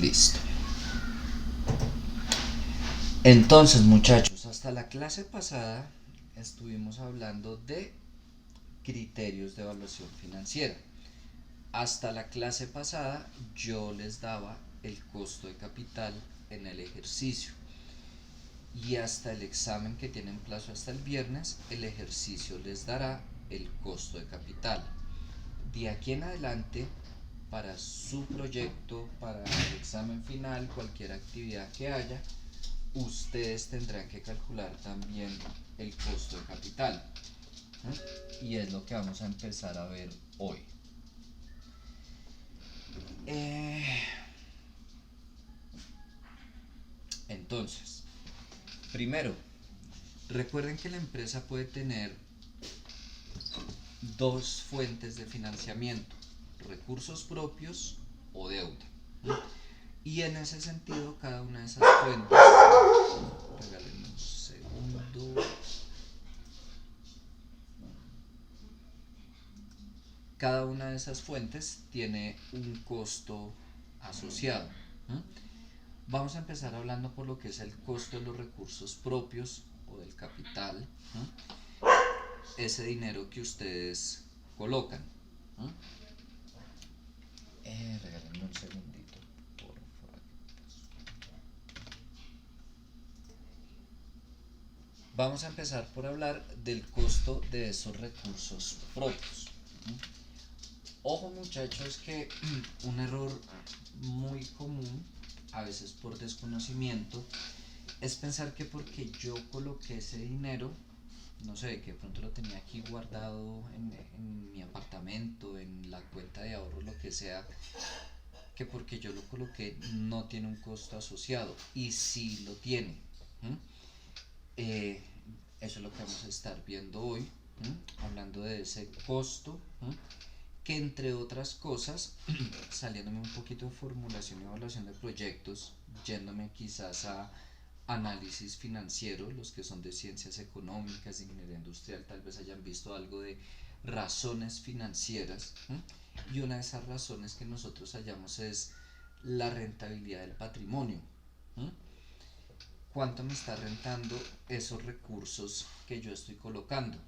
Listo. Entonces, muchachos, hasta la clase pasada estuvimos hablando de criterios de evaluación financiera. Hasta la clase pasada yo les daba el costo de capital en el ejercicio. Y hasta el examen, que tienen plazo hasta el viernes, el ejercicio les dará el costo de capital. De aquí en adelante, para su proyecto, para el examen final, cualquier actividad que haya, ustedes tendrán que calcular también el costo de capital. Y es lo que vamos a empezar a ver hoy. Entonces, primero, recuerden que la empresa puede tener dos fuentes de financiamiento: recursos propios o deuda. Y en ese sentido, cada una de esas fuentes, regálenme un segundo, cada una de esas fuentes tiene un costo asociado. Vamos a empezar hablando por lo que es el costo de los recursos propios o del capital, ese dinero que ustedes colocan. Regálenme un segundito, por favor. Vamos a empezar por hablar del costo de esos recursos propios. Ojo, muchachos, que un error muy común, a veces por desconocimiento, es pensar que porque yo coloqué ese dinero, no sé, que de pronto lo tenía aquí guardado en mi apartamento, en la cuenta de ahorros, lo que sea, que porque yo lo coloqué no tiene un costo asociado. Y sí lo tiene. Eh, Eso es lo que vamos a estar viendo hoy, hablando de ese costo, que entre otras cosas, saliéndome un poquito de formulación y evaluación de proyectos, yéndome quizás a análisis financiero, los que son de ciencias económicas, de ingeniería industrial, tal vez hayan visto algo de razones financieras, y una de esas razones que nosotros hallamos es la rentabilidad del patrimonio. ¿Cuánto me está rentando esos recursos que yo estoy colocando?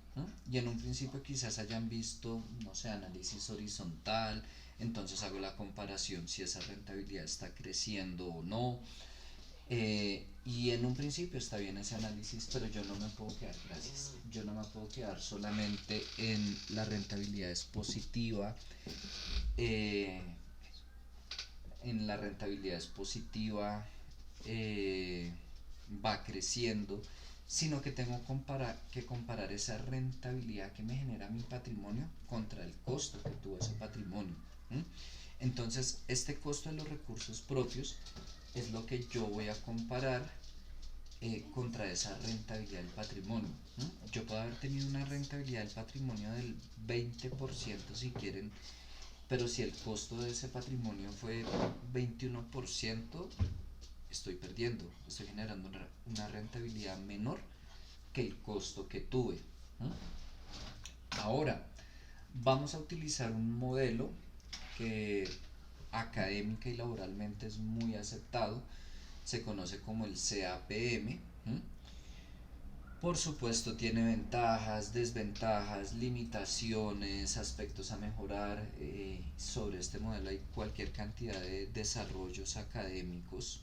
Y en un principio quizás hayan visto, no sé, análisis horizontal, entonces hago la comparación si esa rentabilidad está creciendo o no. Y en un principio está bien ese análisis, pero yo no me puedo quedar, gracias, yo no me puedo quedar solamente en la rentabilidad es positiva, eh, en la rentabilidad es positiva, eh, va creciendo, sino que tengo que comparar esa rentabilidad que me genera mi patrimonio contra el costo que tuvo ese patrimonio. Entonces, este costo de los recursos propios es lo que yo voy a comparar contra esa rentabilidad del patrimonio. Yo puedo haber tenido una rentabilidad del patrimonio del 20% si quieren, pero si el costo de ese patrimonio fue 21%, estoy perdiendo, estoy generando una rentabilidad menor que el costo que tuve. Ahora, vamos a utilizar un modelo que académica y laboralmente es muy aceptado, se conoce como el CAPM. Por supuesto tiene ventajas, desventajas, limitaciones, aspectos a mejorar. Sobre este modelo hay cualquier cantidad de desarrollos académicos.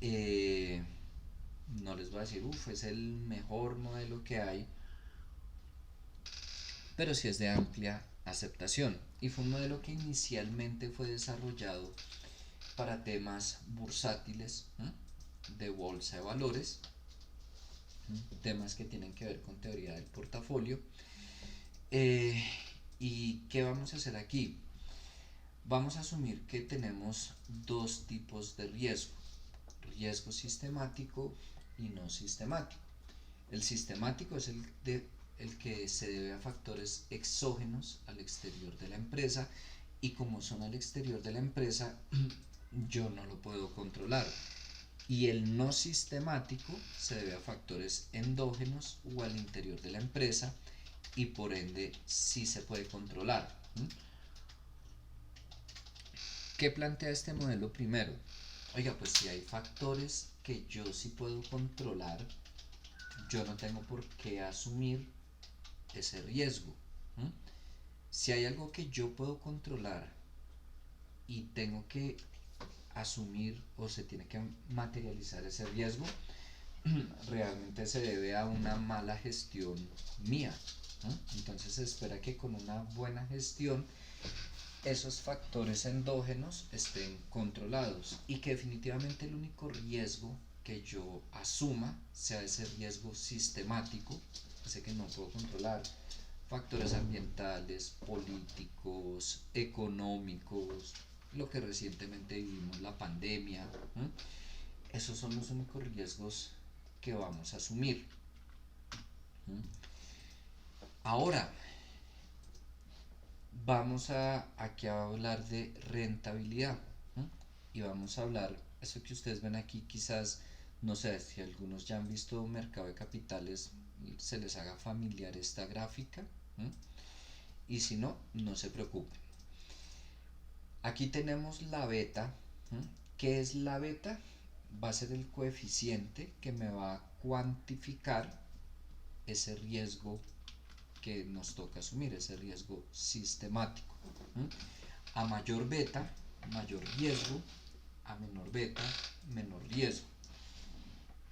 Eh, no les voy a decir, es el mejor modelo que hay, pero sí es de amplia aceptación. Y fue un modelo que inicialmente fue desarrollado para temas bursátiles, de bolsa de valores, temas que tienen que ver con teoría del portafolio. ¿Y qué vamos a hacer aquí? Vamos a asumir que tenemos dos tipos de riesgo: riesgo sistemático y no sistemático. El sistemático es el que se debe a factores exógenos al exterior de la empresa, y como son al exterior de la empresa, yo no lo puedo controlar. Y el no sistemático se debe a factores endógenos o al interior de la empresa, y por ende sí se puede controlar. ¿Qué plantea este modelo primero? Oiga, pues si hay factores que yo sí puedo controlar, yo no tengo por qué asumir ese riesgo. ¿Mm? Si hay algo que yo puedo controlar y tengo que asumir o se tiene que materializar ese riesgo, realmente se debe a una mala gestión mía. ¿No? Entonces se espera que con una buena gestión esos factores endógenos estén controlados y que definitivamente el único riesgo que yo asuma sea ese riesgo sistemático, ese que no puedo controlar, factores ambientales, políticos, económicos, lo que recientemente vivimos, la pandemia. ¿Eh? Esos son los únicos riesgos que vamos a asumir. ¿Eh? Ahora, vamos aquí a hablar de rentabilidad. ¿Eh? Y vamos a hablar, eso que ustedes ven aquí quizás, no sé, si algunos ya han visto mercado de capitales, se les haga familiar esta gráfica. ¿Eh? Y si no, no se preocupen. Aquí tenemos la beta. ¿Eh? ¿Qué es la beta? Va a ser el coeficiente que me va a cuantificar ese riesgo que nos toca asumir, ese riesgo sistemático. ¿Eh? A mayor beta, mayor riesgo; a menor beta, menor riesgo.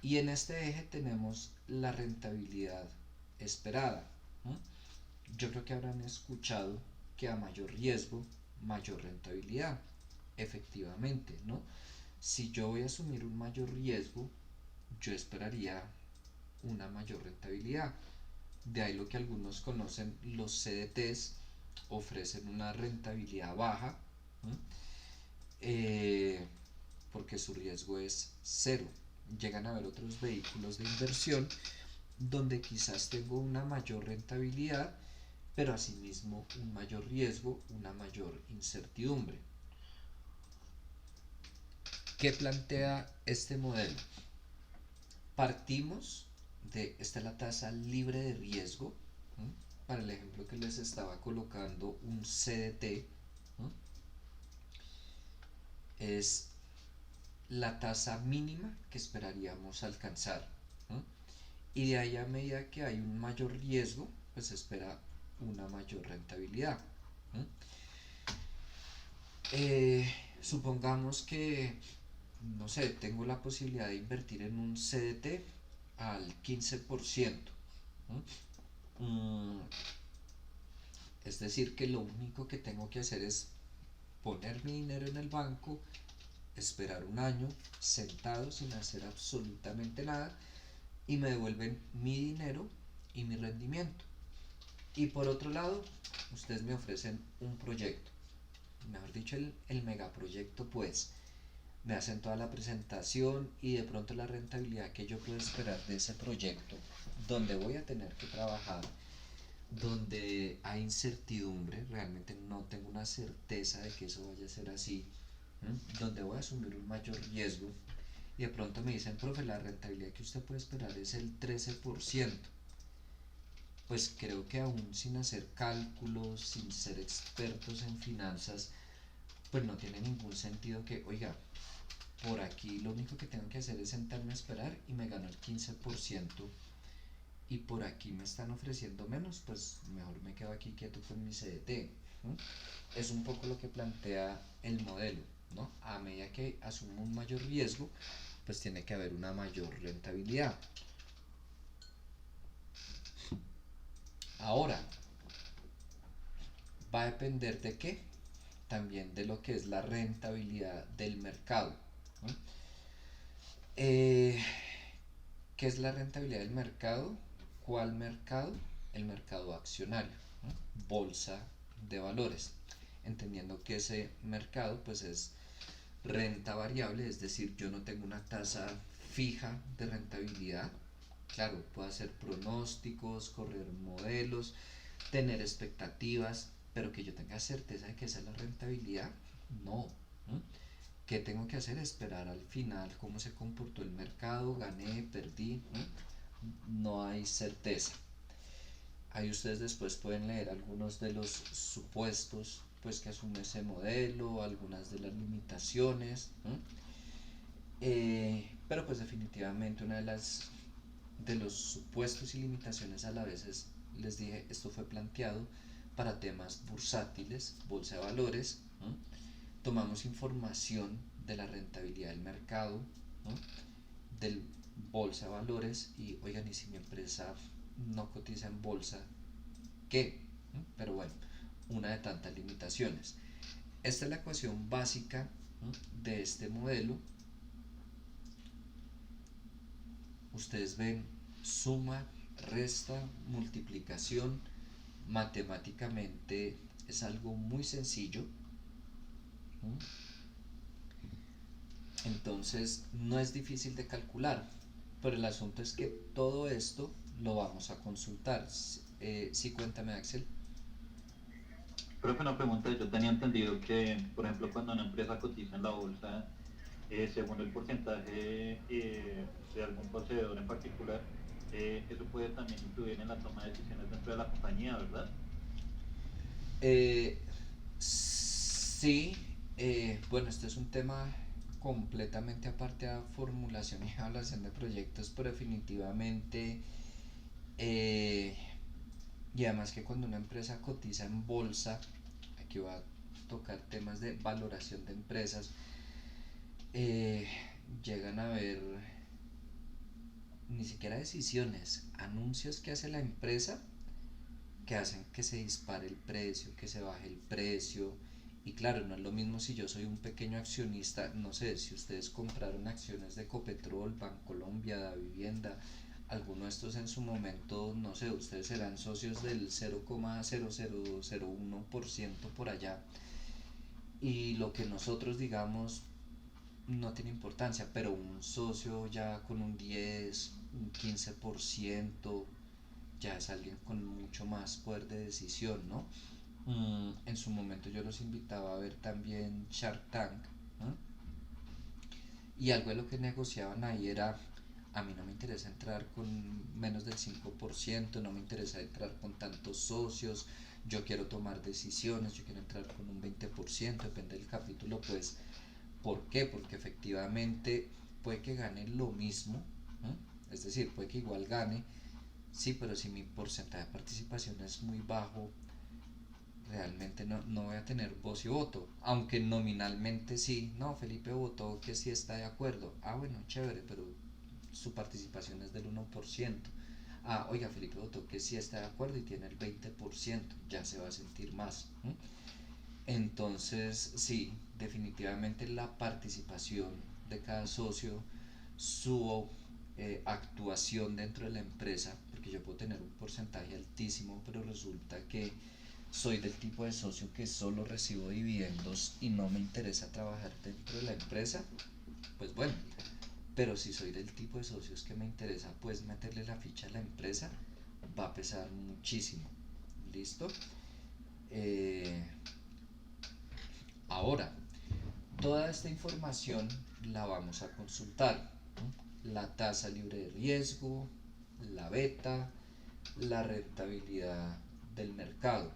Y en este eje tenemos la rentabilidad esperada. ¿Eh? Yo creo que habrán escuchado que a mayor riesgo, mayor rentabilidad. Efectivamente, ¿no? Si yo voy a asumir un mayor riesgo, yo esperaría una mayor rentabilidad. De ahí lo que algunos conocen los CDTs, ofrecen una rentabilidad baja, ¿no? Porque su riesgo es cero. Llegan a haber otros vehículos de inversión donde quizás tengo una mayor rentabilidad, pero asimismo un mayor riesgo, una mayor incertidumbre. ¿Qué plantea este modelo? Partimos de, esta es la tasa libre de riesgo. ¿Sí? Para el ejemplo que les estaba colocando, un CDT, ¿sí? Es la tasa mínima que esperaríamos alcanzar. ¿Sí? Y de ahí, a medida que hay un mayor riesgo, pues se espera una mayor rentabilidad. ¿Sí? Supongamos que, no sé, tengo la posibilidad de invertir en un CDT al 15%. ¿Sí? Es decir, que lo único que tengo que hacer es poner mi dinero en el banco, esperar un año sentado sin hacer absolutamente nada y me devuelven mi dinero y mi rendimiento. Y por otro lado, ustedes me ofrecen un proyecto, mejor dicho, el megaproyecto, pues me hacen toda la presentación y de pronto la rentabilidad que yo puedo esperar de ese proyecto, donde voy a tener que trabajar, donde hay incertidumbre, realmente no tengo una certeza de que eso vaya a ser así, donde voy a asumir un mayor riesgo y de pronto me dicen, profe, la rentabilidad que usted puede esperar es el 13%. Pues creo que aún sin hacer cálculos, sin ser expertos en finanzas, pues no tiene ningún sentido que, oiga, por aquí lo único que tengo que hacer es sentarme a esperar y me gano el 15%, y por aquí me están ofreciendo menos, pues mejor me quedo aquí quieto con mi CDT. ¿No? Es un poco lo que plantea el modelo, ¿no? A medida que asumo un mayor riesgo, pues tiene que haber una mayor rentabilidad. Ahora, va a depender de qué, también de lo que es la rentabilidad del mercado. ¿No? ¿Qué es la rentabilidad del mercado? ¿Cuál mercado? El mercado accionario, ¿no? Bolsa de valores, entendiendo que ese mercado pues es renta variable, es decir, yo no tengo una tasa fija de rentabilidad. Claro, puedo hacer pronósticos, correr modelos, tener expectativas, pero que yo tenga certeza de que esa es la rentabilidad, no. ¿No? ¿Qué tengo que hacer? Esperar al final cómo se comportó el mercado, gané, perdí. No hay certeza. Ahí ustedes después pueden leer algunos de los supuestos pues que asume ese modelo, algunas de las limitaciones, ¿no? Pero pues definitivamente una de los supuestos y limitaciones a la vez es, les dije, esto fue planteado para temas bursátiles, bolsa de valores, ¿no? Tomamos información de la rentabilidad del mercado, ¿no? Del bolsa de valores y oigan, y si mi empresa no cotiza en bolsa, ¿qué? ¿no? Pero bueno, una de tantas limitaciones. Esta es la ecuación básica, ¿no? De este modelo. Ustedes ven suma, resta, multiplicación. Matemáticamente es algo muy sencillo. ¿no? Entonces no es difícil de calcular, pero el asunto es que todo esto lo vamos a consultar. Sí, cuéntame, Axel. Creo que una pregunta, yo tenía entendido que, por ejemplo, cuando una empresa cotiza en la bolsa, según el porcentaje de algún poseedor en particular, eso puede también influir en la toma de decisiones dentro de la compañía, ¿verdad? Eh, sí, bueno, este es un tema completamente aparte a formulación y evaluación de proyectos, pero definitivamente, eh, y además que cuando una empresa cotiza en bolsa, aquí va a tocar temas de valoración de empresas, eh, llegan a ver ni siquiera decisiones, anuncios que hace la empresa que hacen que se dispare el precio, que se baje el precio. Y claro, no es lo mismo si yo soy un pequeño accionista, no sé, si ustedes compraron acciones de Copetrol, Bancolombia, Da Vivienda, alguno de estos en su momento, no sé, ustedes serán socios del 0,0001% por allá. Y lo que nosotros digamos no tiene importancia, pero un socio ya con un 10, un 15%, ya es alguien con mucho más poder de decisión, ¿no? En su momento yo los invitaba a ver también Shark Tank, ¿no? Y algo de lo que negociaban ahí era, a mí no me interesa entrar con menos del 5%, no me interesa entrar con tantos socios, yo quiero tomar decisiones, yo quiero entrar con un 20%, depende del capítulo, pues, ¿por qué? Porque efectivamente puede que gane lo mismo, ¿no? Es decir, puede que igual gane, sí, pero si mi porcentaje de participación es muy bajo, realmente no voy a tener voz y voto. Aunque nominalmente sí, no, Felipe votó que sí está de acuerdo. Ah, bueno, chévere, pero su participación es del 1%. Ah, oiga, Felipe votó que sí está de acuerdo y tiene el 20%, ya se va a sentir más. ¿Mm? Entonces, sí, definitivamente la participación de cada socio, su actuación dentro de la empresa, porque yo puedo tener un porcentaje altísimo, pero resulta que soy del tipo de socio que solo recibo dividendos y no me interesa trabajar dentro de la empresa, pues bueno, pero si soy del tipo de socios que me interesa pues meterle la ficha a la empresa, va a pesar muchísimo. ¿Listo? Eh, Ahora, toda esta información la vamos a consultar. ¿No? La tasa libre de riesgo, la beta, la rentabilidad del mercado.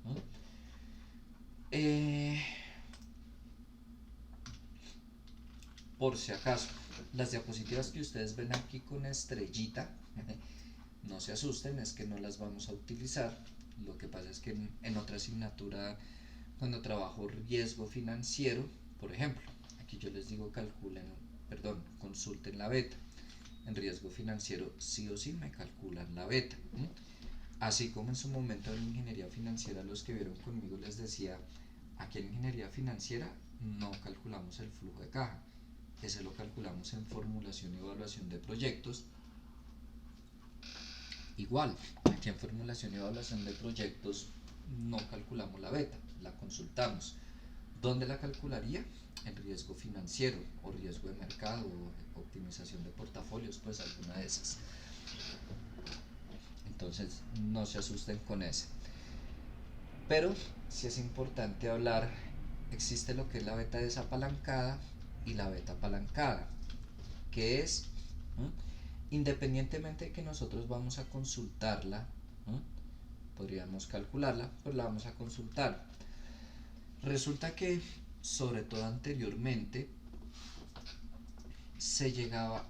¿No? Eh, por si acaso, las diapositivas que ustedes ven aquí con estrellita, no se asusten, es que no las vamos a utilizar. Lo que pasa es que en otra asignatura, cuando trabajo riesgo financiero, por ejemplo, aquí yo les digo calculen, perdón, consulten la beta. En riesgo financiero sí o sí me calculan la beta. Así como en su momento en ingeniería financiera los que vieron conmigo les decía, aquí en ingeniería financiera no calculamos el flujo de caja, ese lo calculamos en formulación y evaluación de proyectos. Igual, aquí en formulación y evaluación de proyectos no calculamos la beta, la consultamos. ¿Dónde la calcularía? En riesgo financiero o riesgo de mercado o optimización de portafolios, pues alguna de esas. Entonces no se asusten con ese. Pero sí es importante hablar, existe lo que es la beta desapalancada y la beta apalancada, que es, ¿m? Independientemente de que nosotros vamos a consultarla, ¿m? Podríamos calcularla, pero la vamos a consultar. Resulta que, sobre todo anteriormente, se llegaban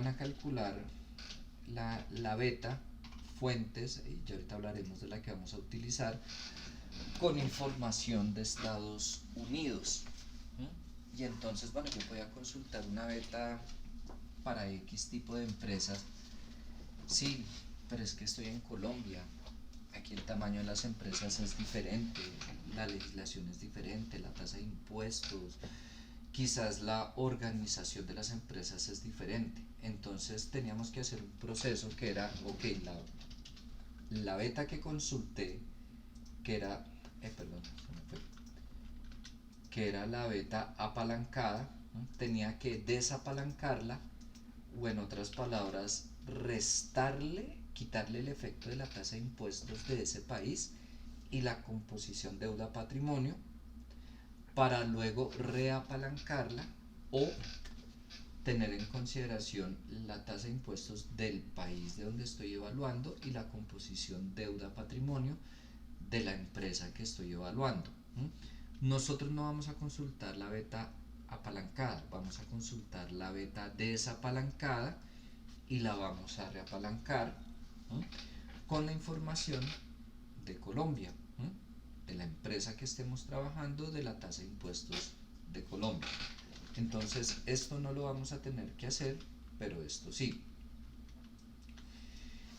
a calcular la beta, fuentes, y ya ahorita hablaremos de la que vamos a utilizar, con información de Estados Unidos. Y entonces, bueno, yo podía consultar una beta para X tipo de empresas. Sí, pero es que estoy en Colombia. Aquí el tamaño de las empresas es diferente, la legislación es diferente, la tasa de impuestos, quizás la organización de las empresas es diferente. Entonces teníamos que hacer un proceso que era, ok, la beta que consulté, que era, perdón, se me fue, que era la beta apalancada, ¿no? Tenía que desapalancarla, o en otras palabras, restarle, quitarle el efecto de la tasa de impuestos de ese país y la composición deuda-patrimonio, para luego reapalancarla o tener en consideración la tasa de impuestos del país de donde estoy evaluando y la composición deuda-patrimonio de la empresa que estoy evaluando. Nosotros no vamos a consultar la beta apalancada, vamos a consultar la beta desapalancada y la vamos a reapalancar con la información de Colombia, de la empresa que estemos trabajando, de la tasa de impuestos de Colombia. Entonces esto no lo vamos a tener que hacer, pero esto sí.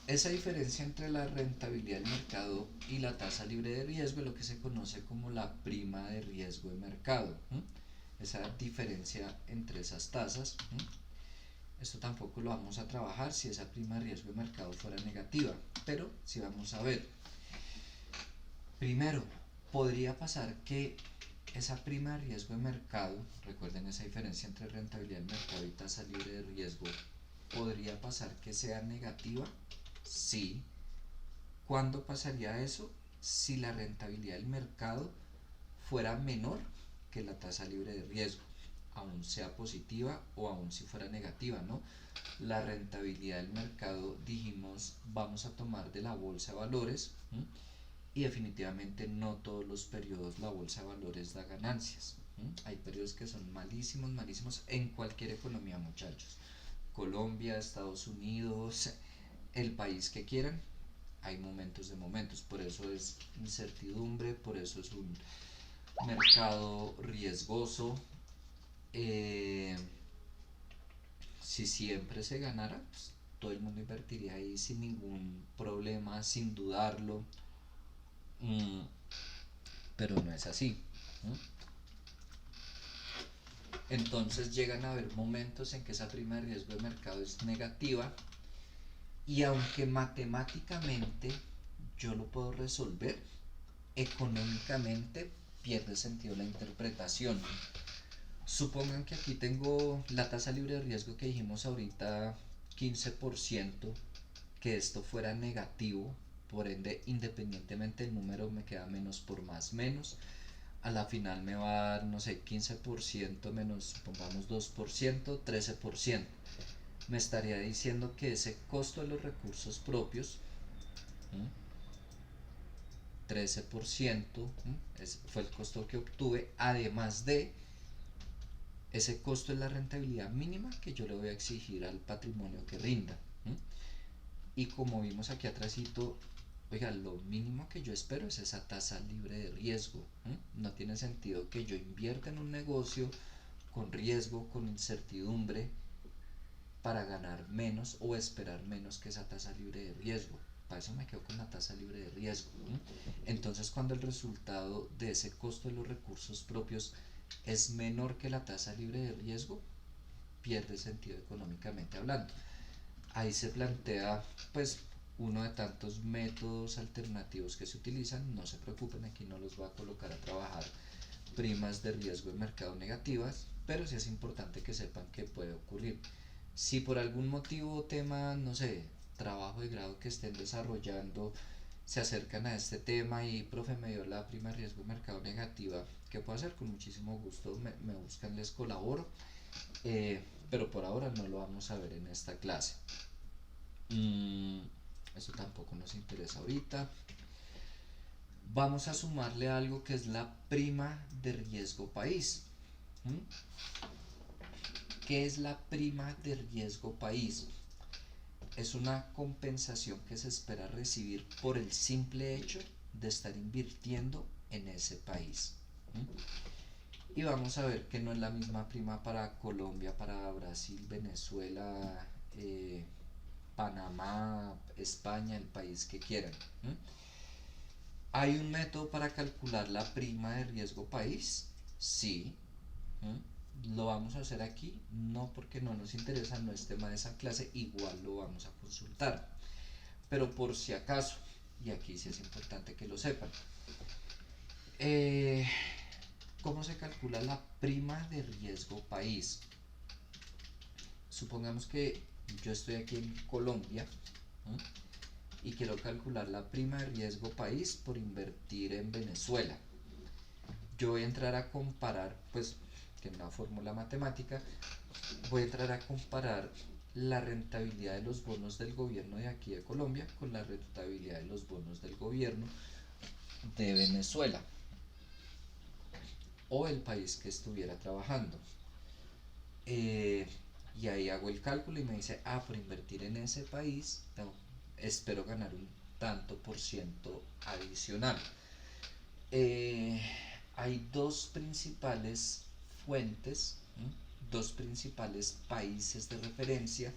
Esa diferencia entre la rentabilidad del mercado y la tasa libre de riesgo es lo que se conoce como la prima de riesgo de mercado. Esa diferencia entre esas tasas. Esto tampoco lo vamos a trabajar si esa prima de riesgo de mercado fuera negativa, pero sí vamos a ver. Primero, podría pasar que esa prima de riesgo de mercado, recuerden esa diferencia entre rentabilidad del mercado y tasa libre de riesgo, podría pasar que sea negativa. Sí. ¿Cuándo pasaría eso? Si la rentabilidad del mercado fuera menor que la tasa libre de riesgo, aún sea positiva o aún si fuera negativa, ¿no? La rentabilidad del mercado, dijimos, vamos a tomar de la bolsa de valores, y definitivamente no todos los periodos la bolsa de valores da ganancias. Hay periodos que son malísimos, malísimos en cualquier economía, muchachos. Colombia, Estados Unidos, el país que quieran, hay momentos de momentos. Por eso es incertidumbre, por eso es un mercado riesgoso. Si siempre se ganara, pues, todo el mundo invertiría ahí sin ningún problema, sin dudarlo. Pero no es así. Entonces llegan a haber momentos en que esa prima de riesgo de mercado es negativa, y aunque matemáticamente yo lo puedo resolver, económicamente pierde sentido la interpretación. Supongan que aquí tengo la tasa libre de riesgo que dijimos ahorita, 15%, que esto fuera negativo, por ende, independientemente del número, me queda menos por más menos. A la final me va a dar, no sé, 15% menos, pongamos 2%, 13%. Me estaría diciendo que ese costo de los recursos propios, 13%, fue el costo que obtuve, además de ese costo es la rentabilidad mínima que yo le voy a exigir al patrimonio que rinda. Y como vimos aquí atrásito, oiga, lo mínimo que yo espero es esa tasa libre de riesgo. No tiene sentido que yo invierta en un negocio con riesgo, con incertidumbre, para ganar menos o esperar menos que esa tasa libre de riesgo. Para eso me quedo con la tasa libre de riesgo. Entonces, cuando el resultado de ese costo de los recursos propios es menor que la tasa libre de riesgo, pierde sentido económicamente hablando. Ahí se plantea, pues, uno de tantos métodos alternativos que se utilizan. No se preocupen, aquí no los voy a colocar a trabajar primas de riesgo de mercado negativas, pero sí es importante que sepan que puede ocurrir. Si por algún motivo o tema, no sé, trabajo de grado que estén desarrollando, se acercan a este tema y, profe, me dio la prima de riesgo de mercado negativa, ¿qué puedo hacer? Con muchísimo gusto me buscan, les colaboro, pero por ahora no lo vamos a ver en esta clase. Eso tampoco nos interesa ahorita. Vamos a sumarle algo que es la prima de riesgo país. ¿Mm? ¿Qué es la prima de riesgo país? Es una compensación que se espera recibir por el simple hecho de estar invirtiendo en ese país. Y vamos a ver que no es la misma prima para Colombia, para Brasil, Venezuela, Panamá, España, el país que quieran. ¿Hay un método para calcular la prima de riesgo país? Sí. ¿Lo vamos a hacer aquí? No, porque no nos interesa, no es tema de esa clase, igual lo vamos a consultar. Pero por si acaso, y aquí sí es importante que lo sepan, ¿cómo se calcula la prima de riesgo país? Supongamos que yo estoy aquí en Colombia, ¿no? Y quiero calcular la prima de riesgo país por invertir en Venezuela. Yo voy a entrar a comparar, pues, que en una fórmula matemática, voy a entrar a comparar la rentabilidad de los bonos del gobierno de aquí de Colombia con la rentabilidad de los bonos del gobierno de Venezuela o el país que estuviera trabajando. Y ahí hago el cálculo y me dice, por invertir en ese país, no, espero ganar un tanto por ciento adicional. Hay dos principales fuentes, dos principales países de referencia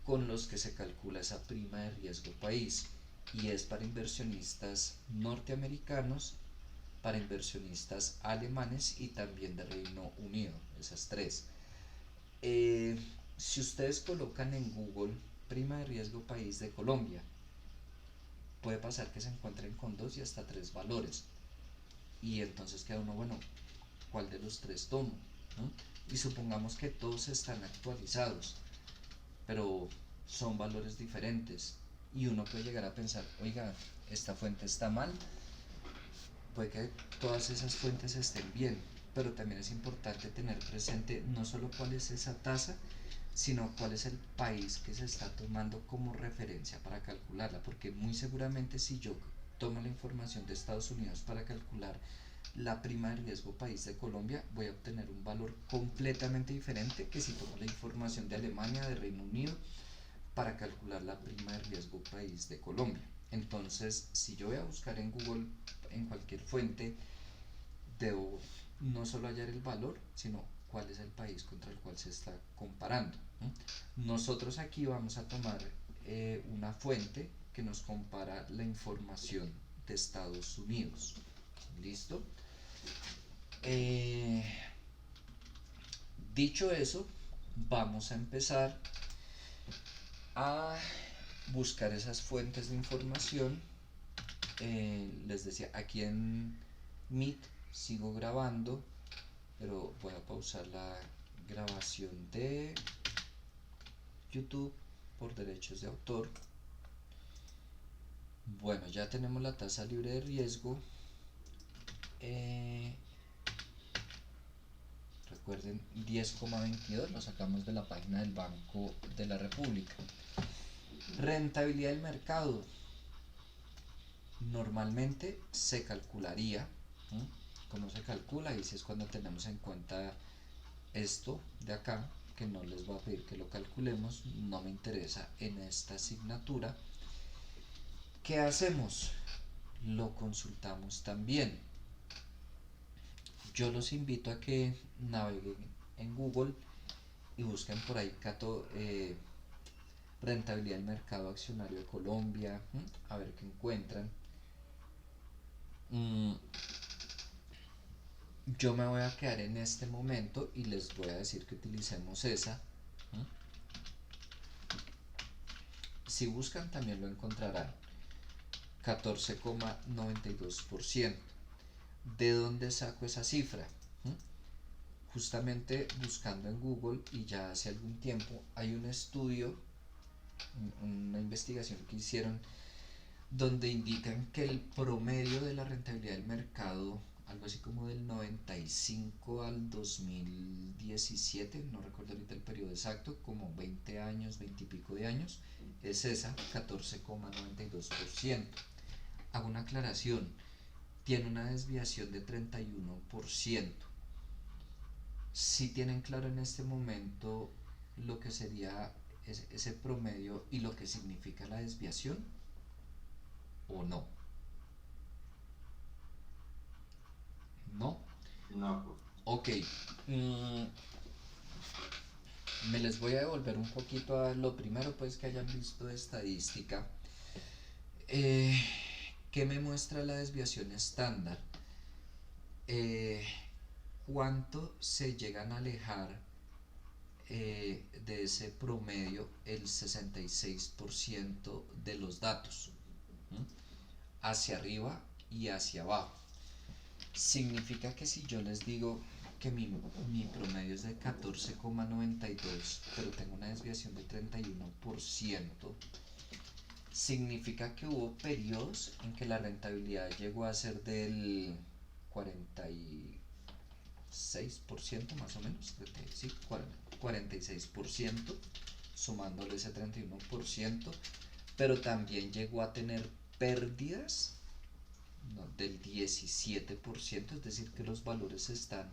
con los que se calcula esa prima de riesgo país, y es para inversionistas norteamericanos, para inversionistas alemanes y también de Reino Unido, esas tres. Si ustedes colocan en Google prima de riesgo país de Colombia, puede pasar que se encuentren con dos y hasta tres valores, y entonces queda uno, bueno, ¿cuál de los tres tomo? ¿No? Y supongamos que todos están actualizados, pero son valores diferentes, y uno puede llegar a pensar, oiga, esta fuente está mal. Puede que todas esas fuentes estén bien, pero también es importante tener presente no solo cuál es esa tasa, sino cuál es el país que se está tomando como referencia para calcularla, porque muy seguramente si yo tomo la información de Estados Unidos para calcular la prima de riesgo país de Colombia, voy a obtener un valor completamente diferente que si tomo la información de Alemania, de Reino Unido, para calcular la prima de riesgo país de Colombia. Entonces, si yo voy a buscar en Google, en cualquier fuente, debo no solo hallar el valor, sino cuál es el país contra el cual se está comparando. Nosotros aquí vamos a tomar una fuente que nos compara la información de Estados Unidos. ¿Listo? Dicho eso, vamos a empezar a buscar esas fuentes de información. Les decía, aquí en Meet sigo grabando, pero voy a pausar la grabación de YouTube por derechos de autor. Bueno, ya tenemos la tasa libre de riesgo. Recuerden, 10,22 lo sacamos de la página del Banco de la República. Rentabilidad del mercado. Normalmente se calcularía, ¿cómo se calcula? Y si es cuando tenemos en cuenta esto de acá, que no les voy a pedir que lo calculemos, no me interesa en esta asignatura. ¿Qué hacemos? Lo consultamos también. Yo los invito a que naveguen en Google y busquen por ahí rentabilidad del mercado accionario de Colombia, a ver qué encuentran. Yo me voy a quedar en este momento y les voy a decir que utilicemos esa. Si buscan también lo encontrarán. 14,92%. ¿De dónde saco esa cifra? Justamente buscando en Google, y ya hace algún tiempo hay un estudio, una investigación que hicieron donde indican que el promedio de la rentabilidad del mercado, algo así como del 95 al 2017, no recuerdo ahorita el periodo exacto, como 20 años, 20 y pico de años, es esa, 14,92%. Hago una aclaración, tiene una desviación de 31%. Si tienen claro en este momento lo que sería ese promedio y lo que significa la desviación, ¿o no? ¿No? No, Ok. mm, Me les voy a devolver un poquito a lo primero, pues, que hayan visto de estadística. Eh, ¿Qué me muestra la desviación estándar? Eh, ¿Cuánto se llegan a alejar de ese promedio el 66% de los datos? ¿Mm? Hacia arriba y hacia abajo. Significa que si yo les digo que mi promedio es de 14,92, pero tengo una desviación de 31%, significa que hubo periodos en que la rentabilidad llegó a ser del 46% más o menos, sí, 46%, sumándole ese 31%, pero también llegó a tener pérdidas, ¿no?, del 17%, es decir, que los valores están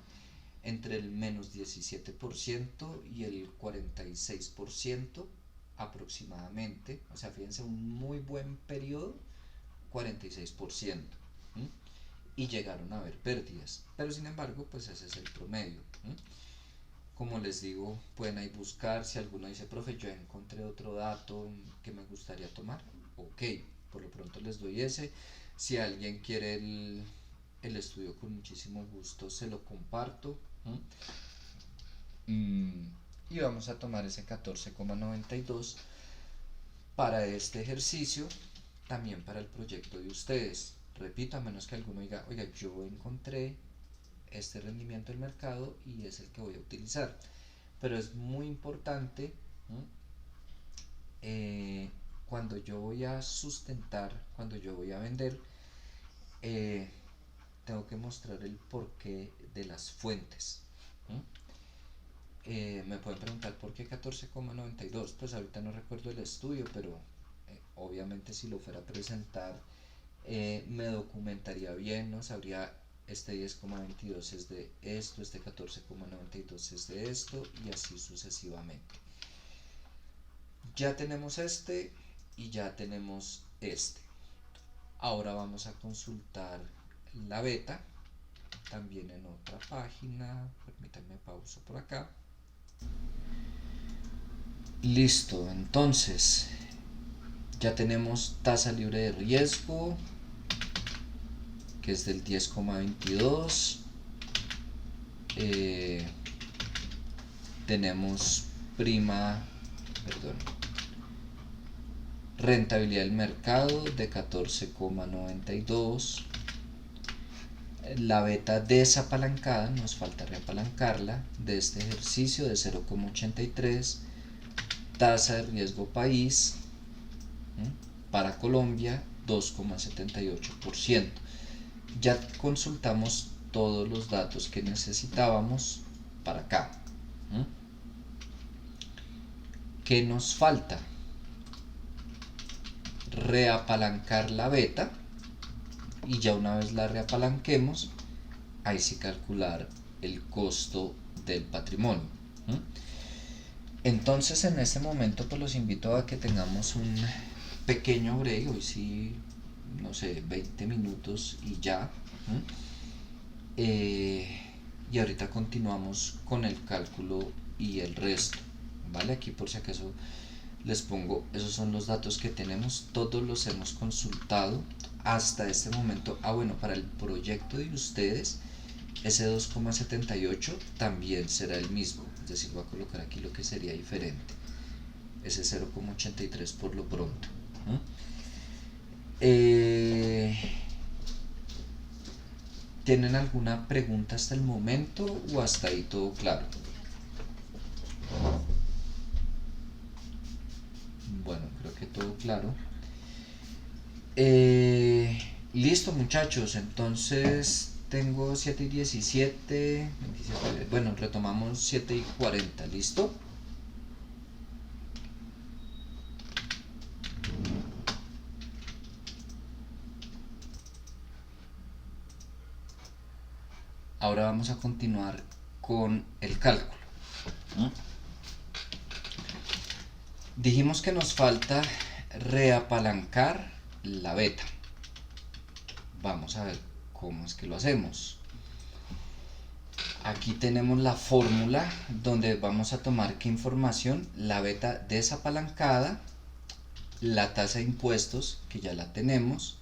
entre el menos 17% y el 46% aproximadamente. O sea, fíjense, un muy buen periodo, 46%. ¿Mm? Y llegaron a haber pérdidas, pero sin embargo, pues ese es el promedio. Como les digo, pueden ahí buscar. Si alguno dice, profe, yo encontré otro dato que me gustaría tomar, ok, por lo pronto les doy ese. Si alguien quiere el estudio, con muchísimo gusto se lo comparto. Y vamos a tomar ese 14,92 para este ejercicio, también para el proyecto de ustedes. Repito, a menos que alguno diga, oiga, yo encontré este rendimiento del mercado y es el que voy a utilizar. Pero es muy importante, cuando yo voy a sustentar, cuando yo voy a vender, eh, tengo que mostrar el porqué de las fuentes. Me pueden preguntar por qué 14,92. Pues ahorita no recuerdo el estudio, pero obviamente si lo fuera a presentar, me documentaría bien, ¿no? Sabría, este 10,22 es de esto, este 14,92 es de esto, y así sucesivamente. Ya tenemos este y ya tenemos este. Ahora vamos a consultar la beta, también en otra página. Permítanme pauso por acá. Listo, entonces ya tenemos tasa libre de riesgo, que es del 10,22. Tenemos rentabilidad del mercado de 14,92. La beta desapalancada, nos falta reapalancarla, de este ejercicio de 0,83. Tasa de riesgo país para Colombia, 2,78%. Ya consultamos todos los datos que necesitábamos para acá. ¿Qué nos falta? Reapalancar la beta, y ya una vez la reapalanquemos, ahí sí calcular el costo del patrimonio. Entonces, en este momento, pues los invito a que tengamos un pequeño break, hoy sí, no sé, 20 minutos y ya. Y ahorita continuamos con el cálculo y el resto, ¿vale? Aquí por si acaso les pongo, esos son los datos que tenemos, todos los hemos consultado hasta este momento. Bueno, para el proyecto de ustedes, ese 2,78 también será el mismo, es decir, voy a colocar aquí lo que sería diferente, ese 0,83 por lo pronto. ¿Tienen alguna pregunta hasta el momento o hasta ahí todo claro? Bueno, creo que todo claro. Listo, muchachos, entonces tengo 7:17, 27, bueno, retomamos 7:40, ¿listo? ahora vamos a continuar con el cálculo. Dijimos que nos falta reapalancar la beta. Vamos a ver cómo es que lo hacemos. Aquí tenemos la fórmula donde vamos a tomar qué información: la beta desapalancada, la tasa de impuestos, que ya la tenemos,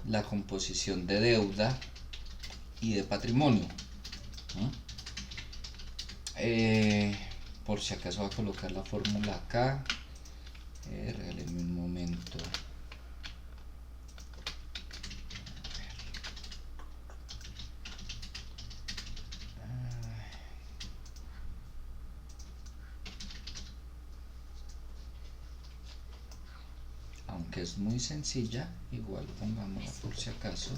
la composición de deuda y de patrimonio. Por si acaso voy a colocar la fórmula acá. Regálenme un momento. Aunque es muy sencilla, igual pongámosla por si acaso.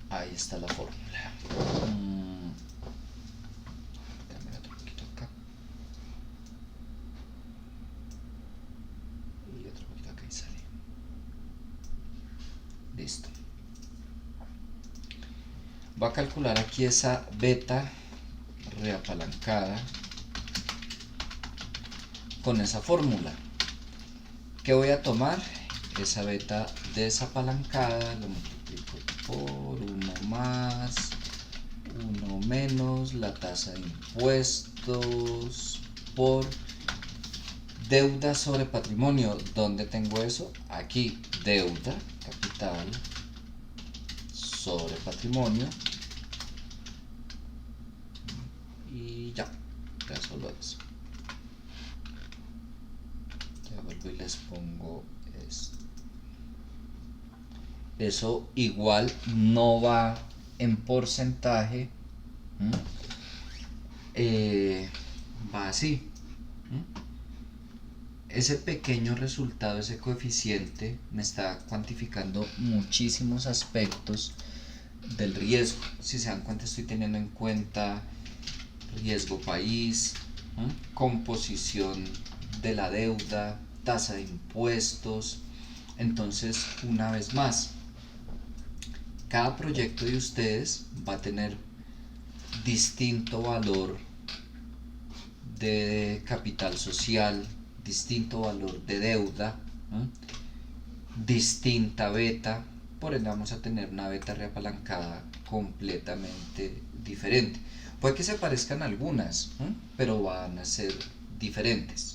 Ahí está la fórmula. Dame otro poquito acá. Y otro poquito acá y sale. Listo. Va a calcular aquí esa beta reapalancada con esa fórmula. ¿Qué voy a tomar? Esa beta desapalancada, lo multiplico por 1 más 1 menos la tasa de impuestos por deuda sobre patrimonio. ¿Dónde tengo eso? Aquí, deuda, capital, sobre patrimonio. Y ya solo eso. Ya vuelvo y les pongo esto. Eso igual no va en porcentaje, va así. Ese pequeño resultado, ese coeficiente, me está cuantificando muchísimos aspectos del riesgo. Si se dan cuenta, estoy teniendo en cuenta riesgo país, composición de la deuda, tasa de impuestos. Entonces, una vez más, cada proyecto de ustedes va a tener distinto valor de capital social, distinto valor de deuda, distinta beta. Por ende vamos a tener una beta reapalancada completamente diferente. Puede que se parezcan algunas, pero van a ser diferentes.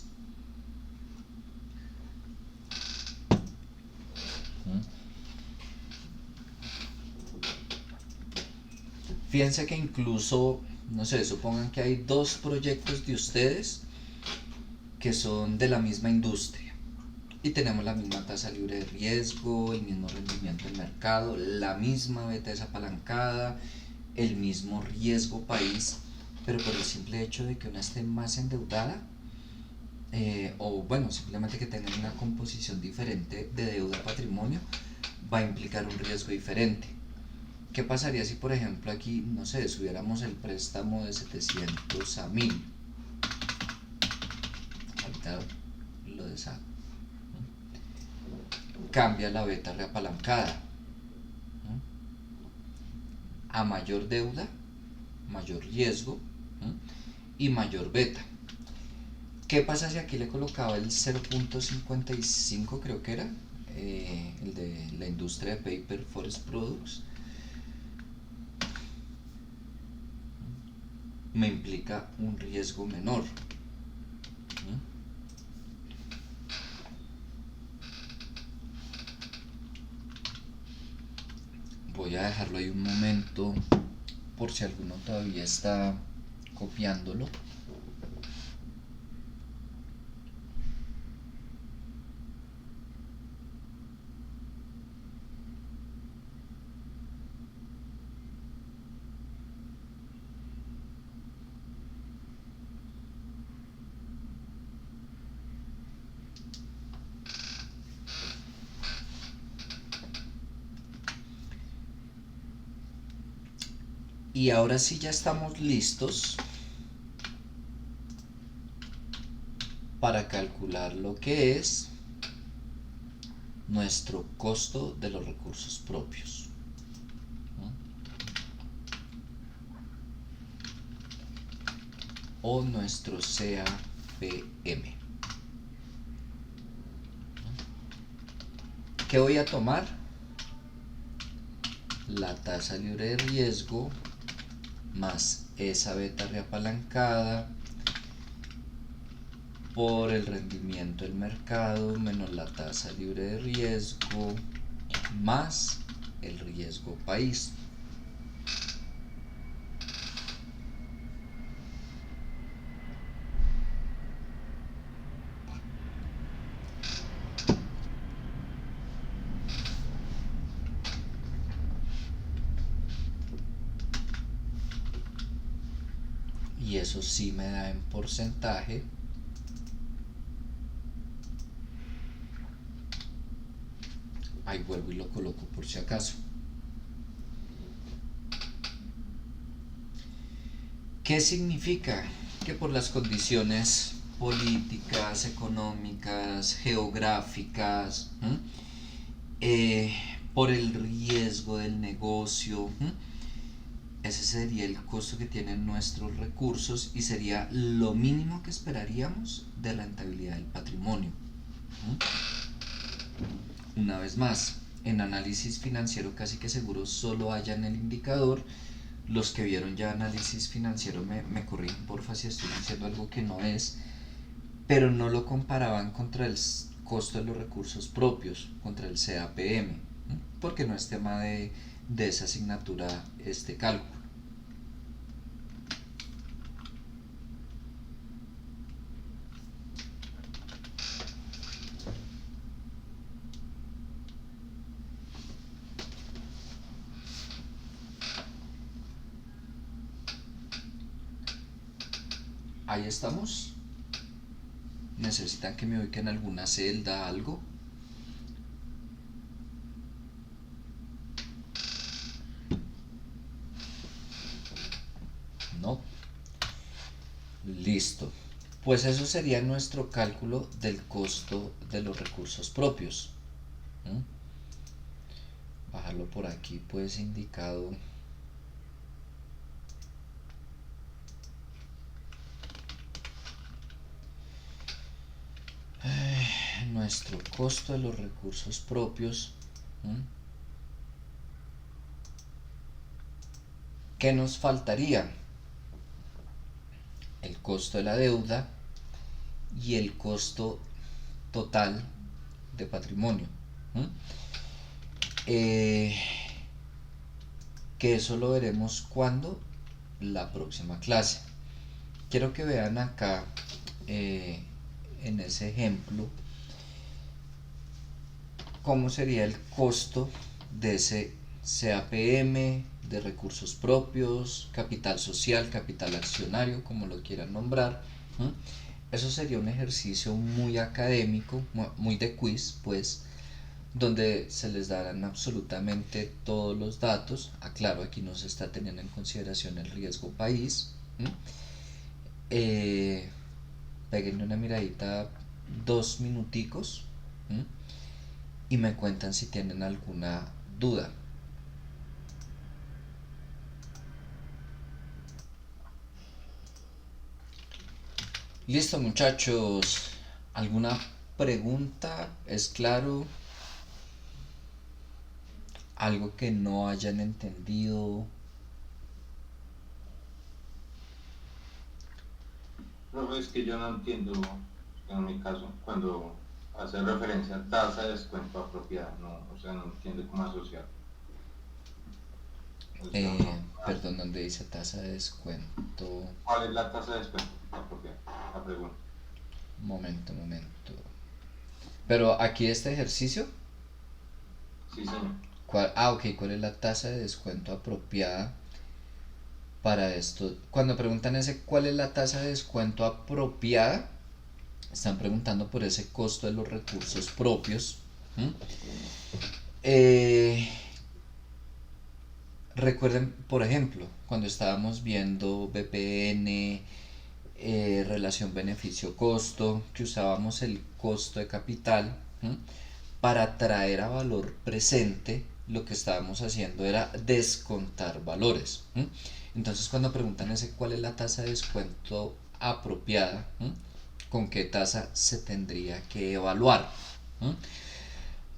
Fíjense que incluso, no sé, supongan que hay 2 proyectos de ustedes que son de la misma industria y tenemos la misma tasa libre de riesgo, el mismo rendimiento del mercado, la misma beta desapalancada, el mismo riesgo país, pero por el simple hecho de que una esté más endeudada, o bueno, simplemente que tengan una composición diferente de deuda patrimonio, va a implicar un riesgo diferente. ¿Qué pasaría si, por ejemplo, aquí, no sé, subiéramos el préstamo de 700 a 1000? Ahorita lo deshago. Cambia la beta reapalancada. A mayor deuda, mayor riesgo y mayor beta. ¿Qué pasa si aquí le colocaba el 0.55, creo que era, el de la industria de Paper Forest Products? Me implica un riesgo menor. Voy a dejarlo ahí un momento por si alguno todavía está copiándolo. Y ahora sí ya estamos listos para calcular lo que es nuestro costo de los recursos propios. O nuestro CAPM. ¿Qué voy a tomar? La tasa libre de riesgo más esa beta reapalancada por el rendimiento del mercado menos la tasa libre de riesgo más el riesgo país. Y eso sí me da en porcentaje ahí vuelvo y lo coloco por si acaso. ¿Qué significa? Que por las condiciones políticas, económicas, geográficas, por el riesgo del negocio, ese sería el costo que tienen nuestros recursos y sería lo mínimo que esperaríamos de rentabilidad del patrimonio. Una vez más, en análisis financiero casi que seguro solo hayan el indicador. Los que vieron ya análisis financiero me corrigen porfa si estoy diciendo algo que no es, pero no lo comparaban contra el costo de los recursos propios, contra el CAPM, porque no es tema de esa asignatura este cálculo. Ahí estamos. ¿Necesitan que me ubiquen en alguna celda, algo? No. Listo. Pues eso sería nuestro cálculo del costo de los recursos propios. Bajarlo por aquí pues indicado. Nuestro costo de los recursos propios. ¿Qué nos faltaría? El costo de la deuda y el costo total de patrimonio. Que eso lo veremos cuando la próxima clase. Quiero que vean acá en ese ejemplo cómo sería el costo de ese CAPM, de recursos propios, capital social, capital accionario, como lo quieran nombrar. Eso sería un ejercicio muy académico, muy de quiz, pues, donde se les darán absolutamente todos los datos. Aclaro, aquí no se está teniendo en consideración el riesgo país. Peguenle una miradita 2 minuticos y me cuentan si tienen alguna duda. Listo, muchachos. ¿Alguna pregunta? ¿Es claro? ¿Algo que no hayan entendido? No, es que yo no entiendo, en mi caso, cuando hace referencia a tasa de descuento a propiedad, no, o sea, no entiendo cómo asociar. O sea, Perdón, ¿dónde dice tasa de descuento? ¿cuál es la tasa de descuento a propiedad? La pregunta. Momento. Pero aquí este ejercicio. Sí, señor. Ok, ¿cuál es la tasa de descuento apropiada para esto? Cuando preguntan ¿cuál es la tasa de descuento apropiada? Están preguntando por ese costo de los recursos propios. Recuerden, por ejemplo, cuando estábamos viendo BPN, relación beneficio-costo, que usábamos el costo de capital, ¿m? Para traer a valor presente, lo que estábamos haciendo era descontar valores. ¿M? Entonces, cuando preguntan ese cuál es la tasa de descuento apropiada, ¿m? ¿Con qué tasa se tendría que evaluar? ¿M?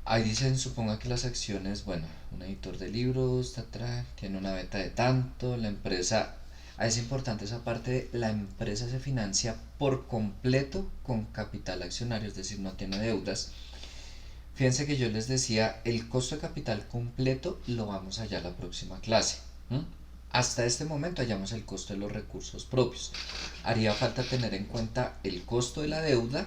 Ahí dicen, suponga que las acciones, bueno, un editor de libros, tiene una beta de tanto, la empresa, es importante esa parte, la empresa se financia por completo con capital accionario, es decir, no tiene deudas. Fíjense que yo les decía, el costo de capital completo lo vamos allá a la próxima clase. ¿M? Hasta este momento hallamos el costo de los recursos propios. Haría falta tener en cuenta el costo de la deuda,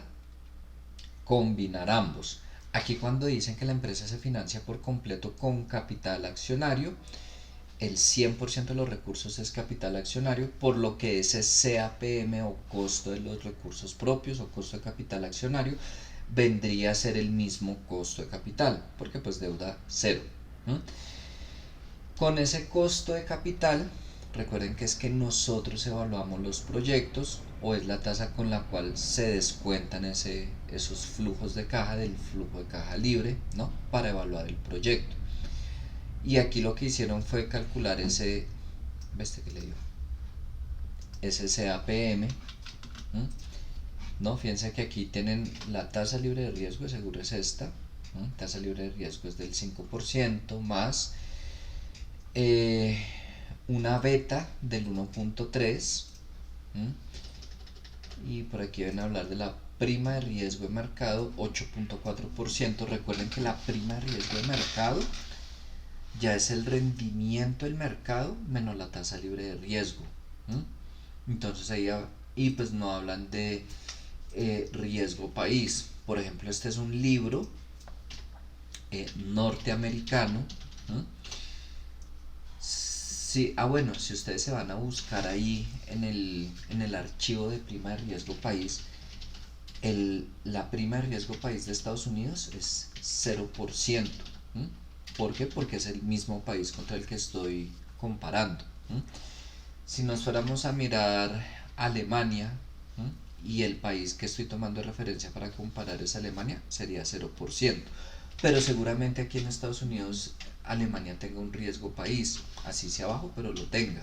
combinar ambos. Aquí cuando dicen que la empresa se financia por completo con capital accionario, el 100% de los recursos es capital accionario, por lo que ese CAPM o costo de los recursos propios o costo de capital accionario vendría a ser el mismo costo de capital, porque pues deuda cero. ¿Mm? Con ese costo de capital, recuerden que es que nosotros evaluamos los proyectos o es la tasa con la cual se descuentan esos flujos de caja del flujo de caja libre, ¿no? Para evaluar el proyecto. Y aquí lo que hicieron fue calcular ese, ¿viste que le dio? Ese CAPM, ¿no? Fíjense que aquí tienen la tasa libre de riesgo, de seguro es esta, ¿no? Tasa libre de riesgo es del 5% más una beta del 1.3, y por aquí ven a hablar de la prima de riesgo de mercado 8.4%. Recuerden que la prima de riesgo de mercado ya es el rendimiento del mercado menos la tasa libre de riesgo. Entonces ahí, y pues no hablan de riesgo país. Por ejemplo, este es un libro norteamericano. Sí, bueno, si ustedes se van a buscar ahí en el archivo de prima de riesgo país, la prima de riesgo país de Estados Unidos es 0%. ¿Por qué? Porque es el mismo país contra el que estoy comparando. Si nos fuéramos a mirar Alemania, y el país que estoy tomando de referencia para comparar es Alemania, sería 0%. Pero seguramente aquí en Estados Unidos Alemania tenga un riesgo país, así sea bajo, pero lo tenga.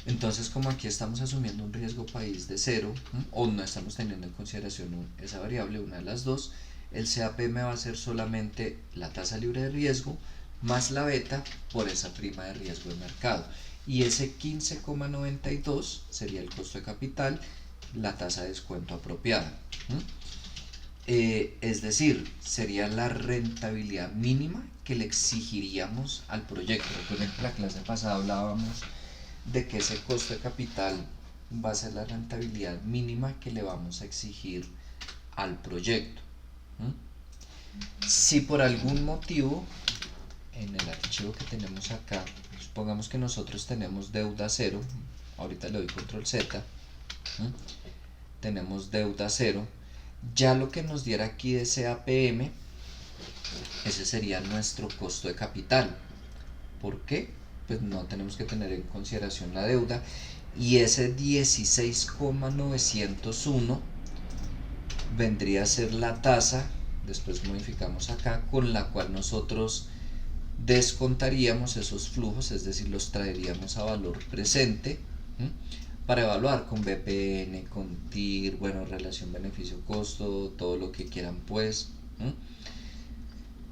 Entonces, como aquí estamos asumiendo un riesgo país de 0, o no estamos teniendo en consideración esa variable, una de las dos, el CAPM va a ser solamente la tasa libre de riesgo más la beta por esa prima de riesgo de mercado. Y ese 15,92 sería el costo de capital, la tasa de descuento apropiada. Es decir, sería la rentabilidad mínima que le exigiríamos al proyecto. Recuerden que en la clase pasada hablábamos de que ese costo de capital va a ser la rentabilidad mínima que le vamos a exigir al proyecto. Si por algún motivo en el archivo que tenemos acá, supongamos que nosotros tenemos deuda cero, ahorita le doy control Z, tenemos deuda cero, ya lo que nos diera aquí de CAPM, ese sería nuestro costo de capital. ¿Por qué? Pues no tenemos que tener en consideración la deuda, y ese 16,901 vendría a ser la tasa, después modificamos acá, con la cual nosotros descontaríamos esos flujos, es decir, los traeríamos a valor presente, para evaluar con BPN, con TIR, bueno, relación beneficio-costo, todo lo que quieran pues,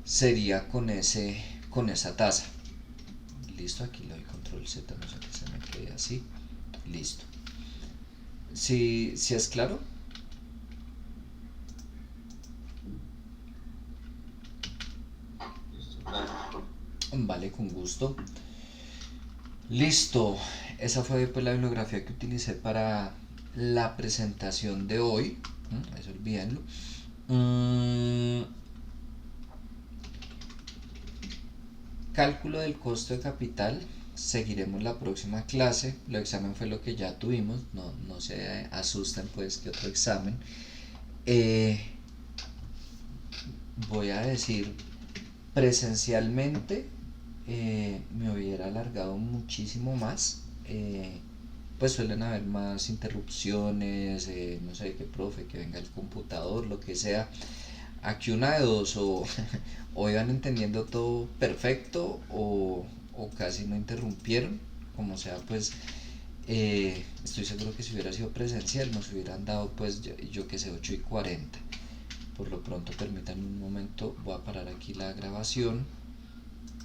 sería con esa tasa. Listo, aquí le doy control Z, no sé que se me quede así, listo. ¿Sí es claro? Vale, con gusto. Listo, esa fue pues la bibliografía que utilicé para la presentación de hoy. Eso olvídenlo. Cálculo del costo de capital. Seguiremos la próxima clase. El examen fue lo que ya tuvimos. No se asusten pues que otro examen. Voy a decir presencialmente me hubiera alargado muchísimo más. Pues suelen haber más interrupciones, no sé, que profe, que venga el computador, lo que sea. Aquí una de dos, o, o iban entendiendo todo perfecto, o casi no interrumpieron, como sea, pues estoy seguro que si hubiera sido presencial nos hubieran dado, pues yo que sé, 8:40. Por lo pronto permítanme un momento, voy a parar aquí la grabación